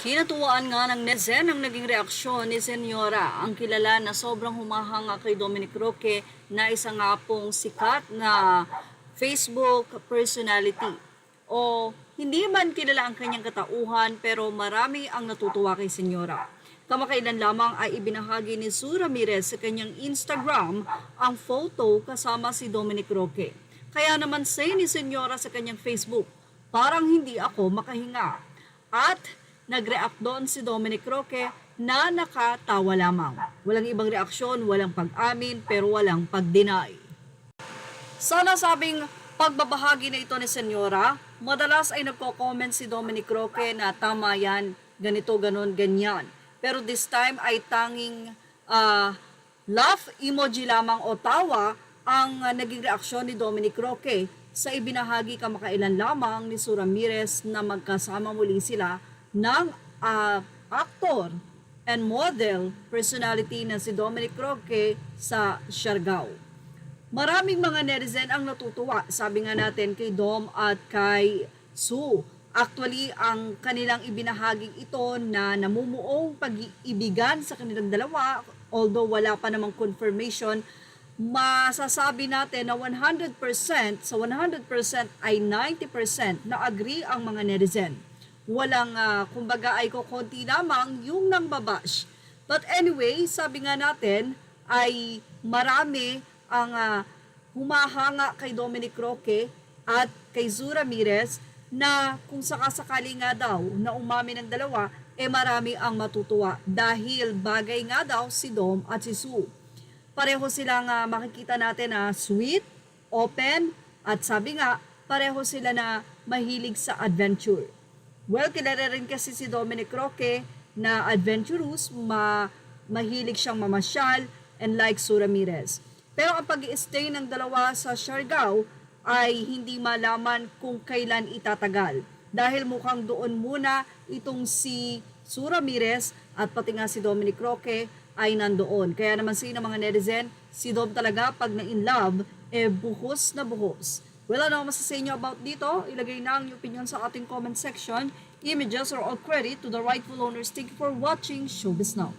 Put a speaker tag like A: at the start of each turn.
A: Kinatuwaan nga ng netizen ang naging reaksyon ni Senyora, ang kilala na sobrang humahanga kay Dominic Roque na isa nga pong sikat na Facebook personality. O hindi man kilala ang kanyang katauhan pero marami ang natutuwa kay Senyora. Kamakailan lamang ay ibinahagi ni Sue Ramirez sa kanyang Instagram ang photo kasama si Dominic Roque. Kaya naman say ni Senyora sa kanyang Facebook, "Parang hindi ako makahinga." At nag-react doon si Dominic Roque na nakatawa lamang. Walang ibang reaksyon, walang pag-amin, pero walang pag-deny. Sa nasabing pagbabahagi na ito ni Senyora, madalas ay nagko-comment si Dominic Roque na tama yan, ganito, ganon, ganyan. Pero this time ay tanging laugh emoji lamang o tawa ang naging reaksyon ni Dominic Roque sa ibinahagi kamakailan lamang ni Sue Ramirez na magkasama muli sila ng actor and model personality na si Dominic Roque sa Siargao. Maraming mga netizen ang natutuwa, sabi nga natin kay Dom at kay Sue. Actually, ang kanilang ibinahaging ito na namumuong pag-iibigan sa kanilang dalawa, although wala pa namang confirmation, masasabi natin na 100%, sa 100% ay 90% na agree ang mga netizen. Walang, kumbaga ay kukunti lamang yung nang babash. But anyway, sabi nga natin ay marami ang humahanga kay Dominic Roque at kay Sue Ramirez na kung sakasakali nga daw na umami ng dalawa, marami ang matutuwa dahil bagay nga daw si Dom at si Sue. Pareho silang makikita natin na sweet, open, at sabi nga, pareho sila na mahilig sa adventure. Well, kilala rin kasi si Dominic Roque na adventurous, mahilig siyang mamasyal, and like Sue Ramirez. Pero ang pag-i-stay ng dalawa sa Siargao ay hindi malaman kung kailan itatagal. Dahil mukhang doon muna itong si Sue Ramirez at pati nga si Dominic Roque ay nandoon. Kaya naman sino mga netizen, si Dom talaga pag na-in love, buhos na buhos. Well, ano masasabi nyo about dito? Ilagay na ang opinion sa ating comment section. Images are all credit to the rightful owners. Thank you for watching Showbiz Now.